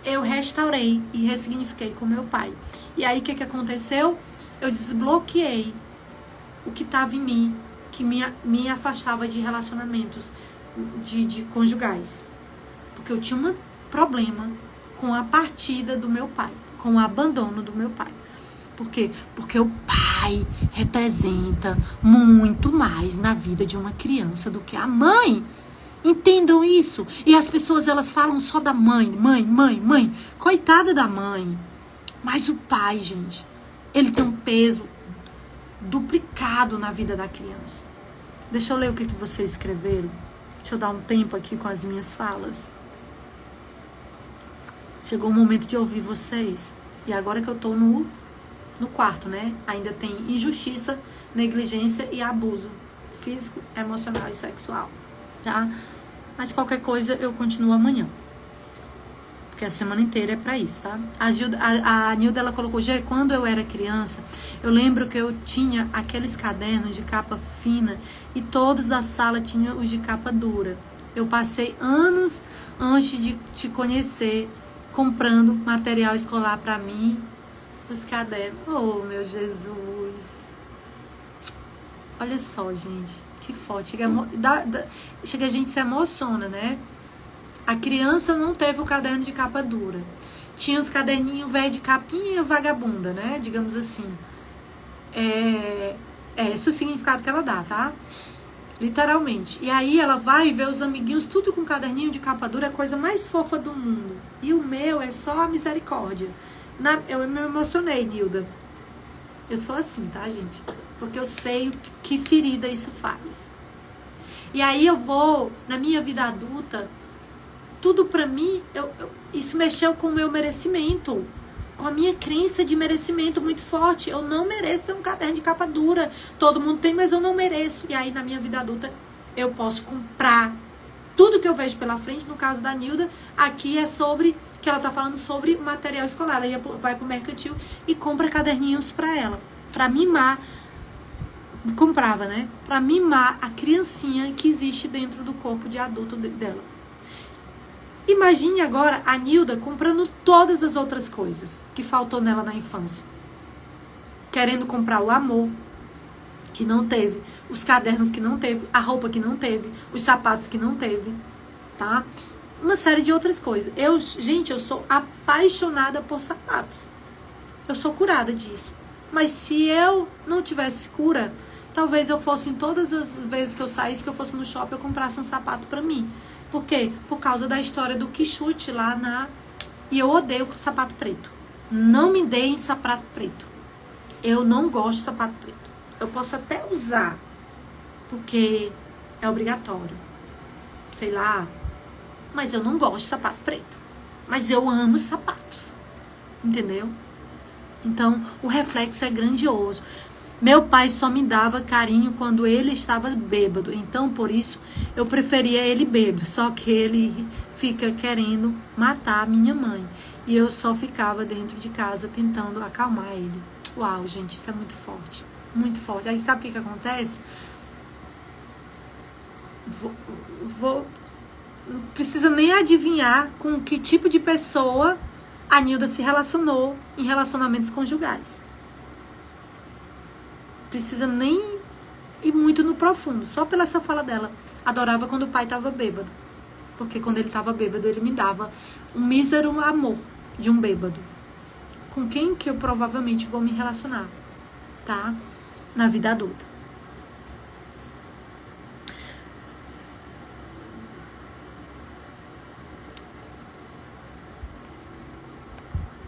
eu restaurei e ressignifiquei com meu pai. E aí o que aconteceu? Eu desbloqueei o que estava em mim, que me afastava de relacionamentos de conjugais. Porque eu tinha um problema com a partida do meu pai, com o abandono do meu pai. Por quê? Porque o pai representa muito mais na vida de uma criança do que a mãe. Entendam isso. E as pessoas, elas falam só da mãe. Mãe. Coitada da mãe. Mas o pai, gente, ele tem um peso duplicado na vida da criança. Deixa eu ler o que vocês escreveram. Deixa eu dar um tempo aqui com as minhas falas. Chegou o momento de ouvir vocês. E agora que eu tô no quarto, né? Ainda tem injustiça, negligência e abuso físico, emocional e sexual, tá? Mas qualquer coisa eu continuo amanhã. Porque a semana inteira é pra isso, tá? A Nilda, ela colocou, quando eu era criança, eu lembro que eu tinha aqueles cadernos de capa fina e todos da sala tinham os de capa dura. Eu passei anos antes de te conhecer comprando material escolar pra mim, os cadernos. Oh, meu Jesus! Olha só, gente, que forte. Chega a gente se emociona, né? A criança não teve o caderno de capa dura. Tinha os caderninhos velho de capinha vagabunda, né? Digamos assim. Esse é o significado que ela dá, tá? Literalmente. E aí ela vai ver os amiguinhos tudo com caderninho de capa dura, é a coisa mais fofa do mundo. E o meu é só a misericórdia. Eu me emocionei, Nilda. Eu sou assim, tá, gente? Porque eu sei que ferida isso faz. E aí eu vou, na minha vida adulta, tudo pra mim, isso mexeu com o meu merecimento, com a minha crença de merecimento muito forte. Eu não mereço ter um caderno de capa dura. Todo mundo tem, mas eu não mereço. E aí, na minha vida adulta, eu posso comprar tudo que eu vejo pela frente. No caso da Nilda, aqui é sobre, que ela tá falando sobre material escolar. Ela vai pro mercantil e compra caderninhos pra ela, pra mimar. Comprava, né? Pra mimar a criancinha que existe dentro do corpo de adulto dela. Imagine agora a Nilda comprando todas as outras coisas que faltou nela na infância. Querendo comprar o amor que não teve, os cadernos que não teve, a roupa que não teve, os sapatos que não teve, tá? Uma série de outras coisas. Gente, eu sou apaixonada por sapatos. Eu sou curada disso. Mas se eu não tivesse cura, talvez eu fosse, em todas as vezes que eu saísse, que eu fosse no shopping, eu comprasse um sapato pra mim. Por quê? Por causa da história do quichute lá na... E eu odeio sapato preto. Não me deem sapato preto. Eu não gosto de sapato preto. Eu posso até usar, porque é obrigatório. Sei lá. Mas eu não gosto de sapato preto. Mas eu amo sapatos. Entendeu? Então, o reflexo é grandioso. Meu pai só me dava carinho quando ele estava bêbado. Então, por isso, eu preferia ele bêbado. Só que ele fica querendo matar a minha mãe. E eu só ficava dentro de casa tentando acalmar ele. Uau, gente, isso é muito forte. Muito forte. Aí sabe o que acontece? Não precisa nem adivinhar com que tipo de pessoa a Nilda se relacionou em relacionamentos conjugais. Precisa nem ir muito no profundo. Só pela essa fala dela. Adorava quando o pai estava bêbado. Porque quando ele estava bêbado, ele me dava um mísero amor de um bêbado. Com quem que eu provavelmente vou me relacionar, tá? Na vida adulta.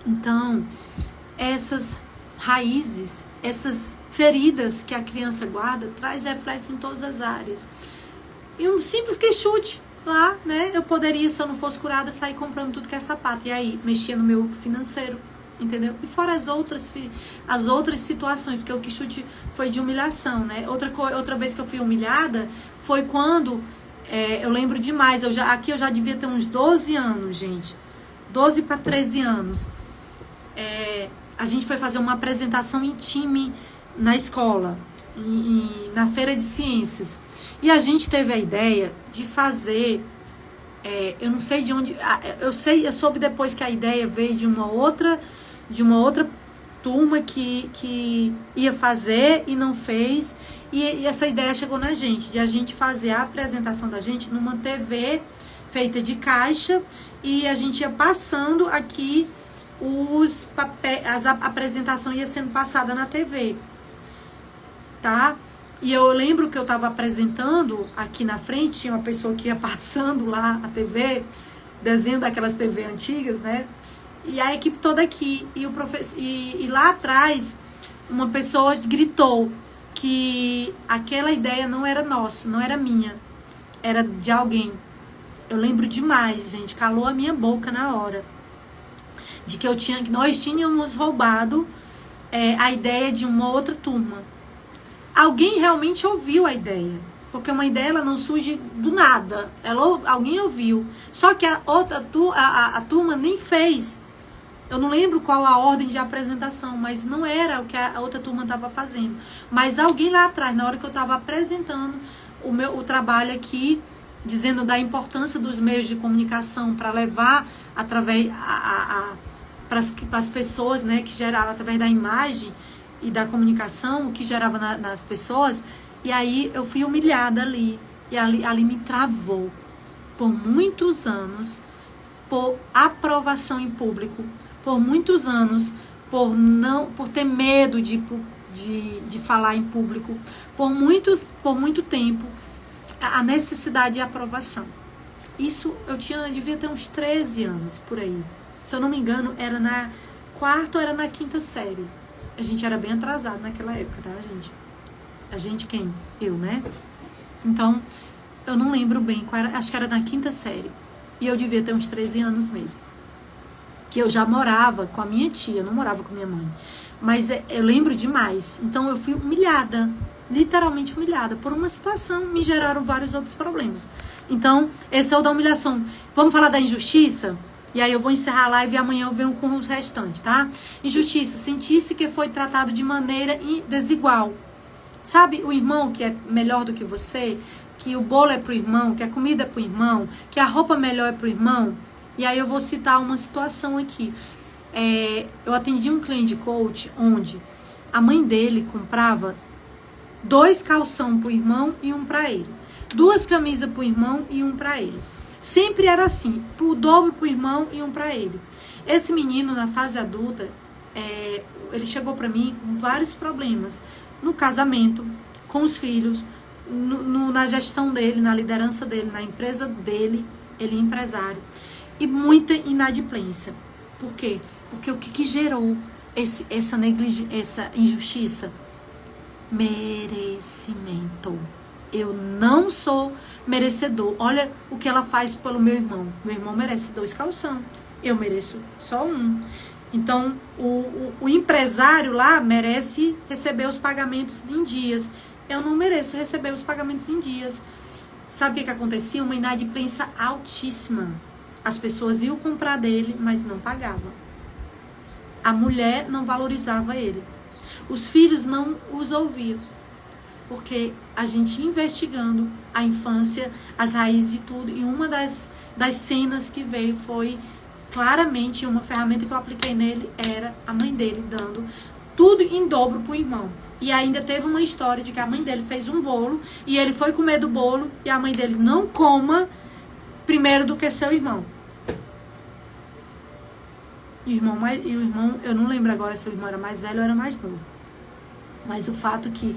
Então, essas raízes, essas feridas que a criança guarda, traz reflexo em todas as áreas. E um simples queixute lá, né? Eu poderia, se eu não fosse curada, sair comprando tudo que é sapato. E aí, mexia no meu financeiro, entendeu? E fora as outras situações, porque o queixute foi de humilhação, né? Outra vez que eu fui humilhada foi quando, eu lembro demais, aqui eu já devia ter uns 12 anos, gente. 12 para 13 anos. A gente foi fazer uma apresentação em time na escola, na feira de ciências. E a gente teve a ideia de fazer, eu não sei de onde, eu soube depois que a ideia veio de uma outra turma que ia fazer e não fez. E essa ideia chegou na gente, de a gente fazer a apresentação da gente numa TV feita de caixa, e a gente ia passando aqui os papéis, a apresentação ia sendo passada na TV, tá? E eu lembro que eu estava apresentando aqui na frente, tinha uma pessoa que ia passando lá a TV, desenho daquelas TV antigas, né? E a equipe toda aqui, e o professor, e lá atrás uma pessoa gritou que aquela ideia não era nossa, não era minha, era de alguém. Eu lembro demais, gente, calou a minha boca na hora. De que nós tínhamos roubado a ideia de uma outra turma. Alguém realmente ouviu a ideia. Porque uma ideia, ela não surge do nada. Alguém ouviu. Só que a turma nem fez. Eu não lembro qual a ordem de apresentação, mas não era o que a outra turma estava fazendo. Mas alguém lá atrás, na hora que eu estava apresentando o trabalho aqui, dizendo da importância dos meios de comunicação para levar através para as pessoas, né, que gerava através da imagem e da comunicação, o que gerava nas pessoas. E aí eu fui humilhada ali, e ali me travou por muitos anos, por aprovação em público, por muitos anos, por ter medo de falar em público, por muito tempo, a necessidade de aprovação. Isso devia ter uns 13 anos por aí. Se eu não me engano, era na quarta ou era na quinta série. A gente era bem atrasado naquela época, tá, gente? A gente quem? Eu, né? Então, eu não lembro bem qual era, acho que era na quinta série. E eu devia ter uns 13 anos mesmo. Que eu já morava com a minha tia, não morava com minha mãe. Mas eu lembro demais. Então, eu fui humilhada, literalmente humilhada, por uma situação. Me geraram vários outros problemas. Então, esse é o da humilhação. Vamos falar da injustiça? E aí eu vou encerrar a live e amanhã eu venho com os restantes, tá? Injustiça. Sentir-se que foi tratado de maneira desigual. Sabe o irmão que é melhor do que você? Que o bolo é pro irmão, que a comida é pro irmão, que a roupa melhor é pro irmão? E aí eu vou citar uma situação aqui. Eu atendi um cliente coach onde a mãe dele comprava 2 calção pro irmão e um pra ele. 2 camisas pro irmão e um pra ele. Sempre era assim, o dobro pro irmão e um pra ele. Esse menino, na fase adulta, ele chegou pra mim com vários problemas. No casamento, com os filhos, na gestão dele, na liderança dele, na empresa dele, ele é empresário. E muita inadimplência. Por quê? Porque o que gerou essa injustiça? Merecimento. Eu não sou merecedor. Olha o que ela faz pelo meu irmão. Meu irmão merece 2 calção. Eu mereço só 1. Então, o empresário lá merece receber os pagamentos em dias. Eu não mereço receber os pagamentos em dias. Sabe o que acontecia? Uma inadimplência altíssima. As pessoas iam comprar dele, mas não pagavam. A mulher não valorizava ele. Os filhos não os ouviam. Porque a gente investigando a infância, as raízes de tudo, e uma das cenas que veio foi claramente uma ferramenta que eu apliquei nele, era a mãe dele dando tudo em dobro pro irmão. E ainda teve uma história de que a mãe dele fez um bolo e ele foi comer do bolo e a mãe dele não coma primeiro do que seu irmão. E o irmão, eu não lembro agora se o irmão era mais velho ou era mais novo. Mas o fato que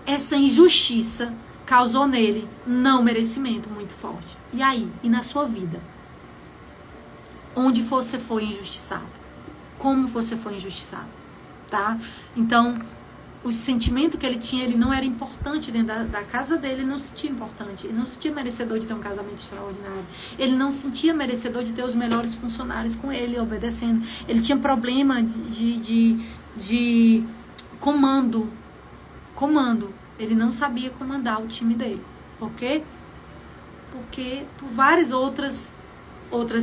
essa injustiça causou nele não merecimento muito forte. E aí? E na sua vida? Onde você foi injustiçado? Como você foi injustiçado? Tá? Então, o sentimento que ele tinha, ele não era importante dentro da casa dele, ele não se sentia importante, ele não se sentia merecedor de ter um casamento extraordinário, ele não se sentia merecedor de ter os melhores funcionários com ele, obedecendo, ele tinha problema de comando, ele não sabia comandar o time dele. Por quê? Porque por várias outras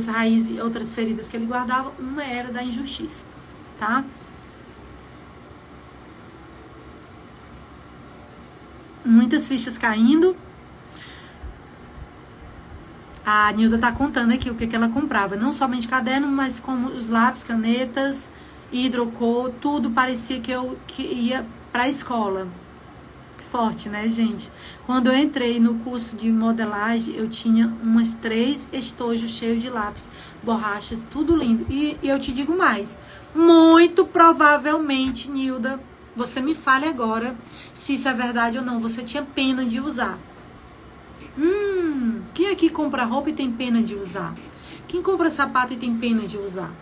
raízes, outras feridas que ele guardava, uma era da injustiça, tá? Muitas fichas caindo. A Nilda tá contando aqui o que ela comprava. Não somente caderno, mas como os lápis, canetas, hidrocor, tudo parecia que eu ia pra escola. Forte, né, gente? Quando eu entrei no curso de modelagem, eu tinha umas 3 estojos cheios de lápis, borrachas, tudo lindo. E eu te digo mais. Muito provavelmente, Nilda, você me fale agora se isso é verdade ou não. Você tinha pena de usar. Quem aqui compra roupa e tem pena de usar? Quem compra sapato e tem pena de usar?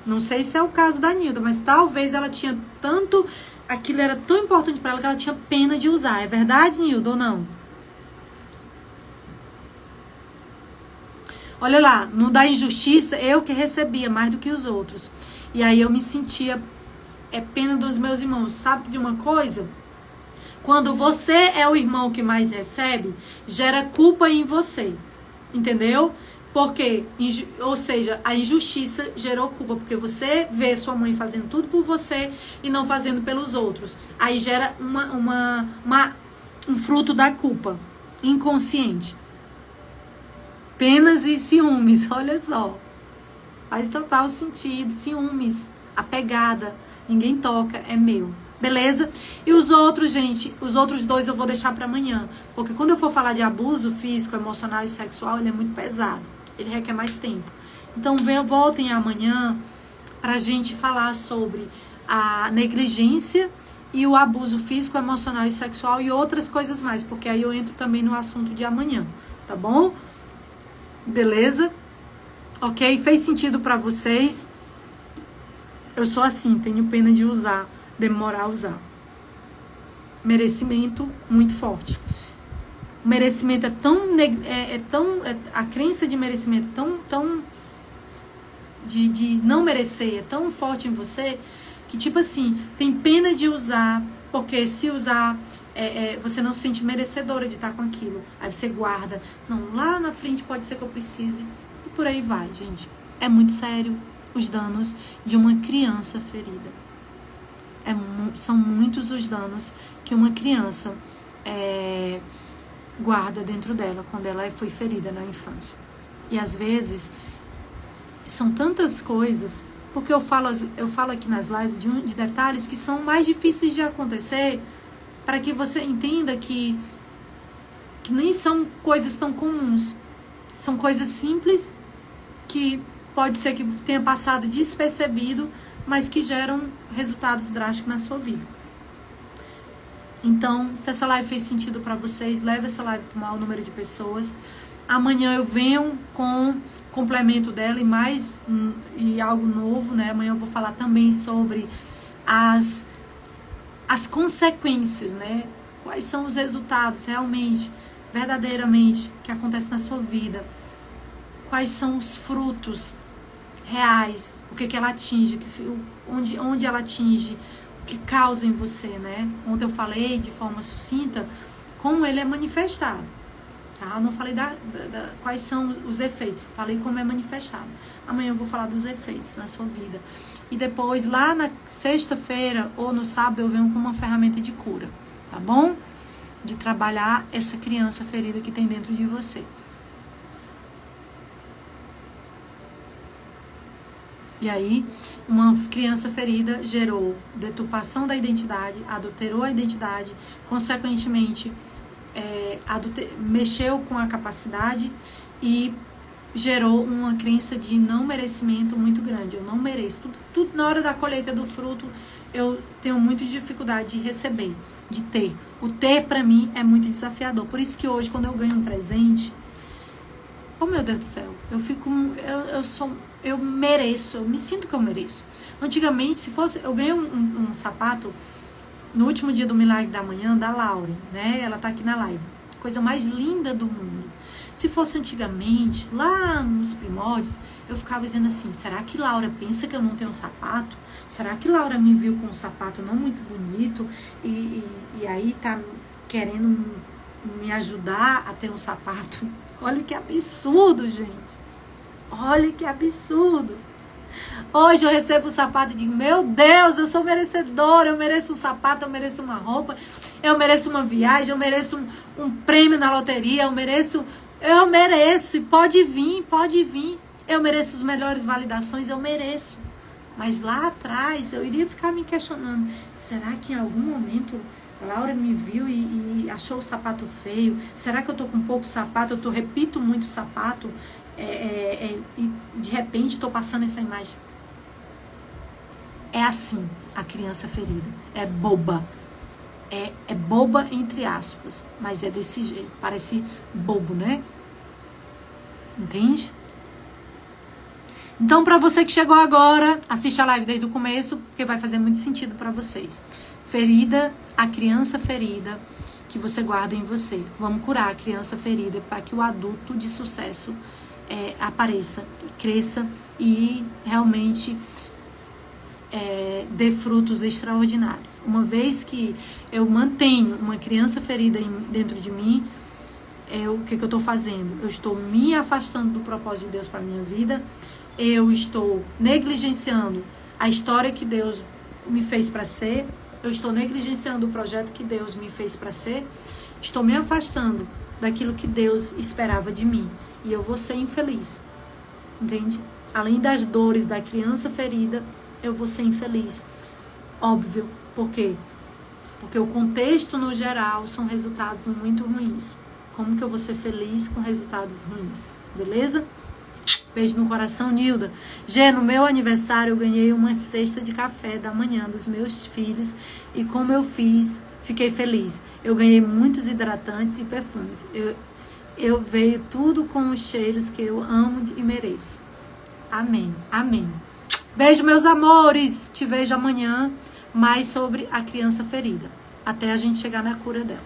Não sei se é o caso da Nilda, mas talvez ela tinha tanto... Aquilo era tão importante para ela que ela tinha pena de usar. É verdade, Nilda, ou não? Olha lá, no da injustiça, eu que recebia mais do que os outros. E aí eu me sentia... pena dos meus irmãos. Sabe de uma coisa? Quando você é o irmão que mais recebe, gera culpa em você. Entendeu? Porque, ou seja, a injustiça gerou culpa. Porque você vê sua mãe fazendo tudo por você e não fazendo pelos outros. Aí gera um fruto da culpa inconsciente. Penas e ciúmes, olha só. Faz total sentido. Ciúmes, a pegada. Ninguém toca, é meu. Beleza? E os outros, gente, os outros 2 eu vou deixar para amanhã. Porque quando eu for falar de abuso físico, emocional e sexual, ele é muito pesado. Ele requer mais tempo. Então, voltem amanhã pra gente falar sobre a negligência e o abuso físico, emocional e sexual e outras coisas mais. Porque aí eu entro também no assunto de amanhã. Tá bom? Beleza? Ok? Fez sentido pra vocês? Eu sou assim, tenho pena de usar, demorar a usar. Merecimento muito forte. O merecimento é tão... a crença de merecimento de não merecer é tão forte em você que, tipo assim, tem pena de usar, porque se usar, você não se sente merecedora de estar com aquilo. Aí você guarda. Não, lá na frente pode ser que eu precise. E por aí vai, gente. É muito sério. Os danos de uma criança ferida. São muitos os danos que uma criança guarda dentro dela quando ela foi ferida na infância. E às vezes são tantas coisas, porque eu falo aqui nas lives de detalhes que são mais difíceis de acontecer, para que você entenda que nem são coisas tão comuns. São coisas simples que pode ser que tenha passado despercebido, mas que geram resultados drásticos na sua vida. Então, se essa live fez sentido para vocês, leve essa live para o maior número de pessoas. Amanhã eu venho com complemento dela e algo novo, né? Amanhã eu vou falar também sobre as consequências, né? Quais são os resultados realmente, verdadeiramente, que acontecem na sua vida. Quais são os frutos reais, o que ela atinge, onde ela atinge, o que causa em você, né? Ontem eu falei de forma sucinta como ele é manifestado. tá? Eu não falei quais são os efeitos, falei como é manifestado. Amanhã eu vou falar dos efeitos na sua vida. E depois, lá na sexta-feira ou no sábado, eu venho com uma ferramenta de cura, tá bom? De trabalhar essa criança ferida que tem dentro de você. E aí, uma criança ferida gerou deturpação da identidade, adulterou a identidade, consequentemente, mexeu com a capacidade e gerou uma crença de não merecimento muito grande. Eu não mereço. Tudo na hora da colheita do fruto, eu tenho muita dificuldade de receber, de ter. O ter, pra mim, é muito desafiador. Por isso que hoje, quando eu ganho um presente, oh, meu Deus do céu, eu mereço, eu me sinto que eu mereço. Antigamente, se fosse, eu ganhei um sapato no último dia do Milagre da Manhã, da Laura, né? Ela tá aqui na live. Coisa mais linda do mundo. Se fosse antigamente, lá nos primórdios, eu ficava dizendo assim, será que Laura pensa que eu não tenho um sapato? Será que Laura me viu com um sapato não muito bonito e aí tá querendo me ajudar a ter um sapato? Olha que absurdo, gente. Olha que absurdo. Hoje eu recebo um sapato e digo, meu Deus, eu sou merecedora, eu mereço um sapato, eu mereço uma roupa, eu mereço uma viagem, eu mereço um prêmio na loteria, eu mereço, e pode vir, eu mereço as melhores validações, eu mereço. Mas lá atrás eu iria ficar me questionando, será que em algum momento Laura me viu e achou o sapato feio? Será que eu tô com pouco sapato? Eu repito muito sapato? E de repente estou passando essa imagem. É assim a criança ferida. É boba. É boba entre aspas. Mas é desse jeito. Parece bobo, né? Entende? Então, para você que chegou agora, assiste a live desde o começo, porque vai fazer muito sentido para vocês. Ferida, a criança ferida que você guarda em você. Vamos curar a criança ferida para que o adulto de sucesso apareça, cresça e realmente dê frutos extraordinários. Uma vez que eu mantenho uma criança ferida dentro de mim, o que eu estou fazendo? Eu estou me afastando do propósito de Deus para a minha vida, eu estou negligenciando a história que Deus me fez para ser, eu estou negligenciando o projeto que Deus me fez para ser, estou me afastando daquilo que Deus esperava de mim. E eu vou ser infeliz, entende? Além das dores da criança ferida, eu vou ser infeliz. Óbvio, por quê? Porque o contexto no geral são resultados muito ruins. Como que eu vou ser feliz com resultados ruins? Beleza? Beijo no coração, Nilda. Gê, no meu aniversário eu ganhei uma cesta de café da manhã dos meus filhos e como eu fiz, fiquei feliz. Eu ganhei muitos hidratantes e perfumes. Eu veio tudo com os cheiros que eu amo e mereço. Amém. Amém. Beijo, meus amores. Te vejo amanhã mais sobre a criança ferida. Até a gente chegar na cura dela.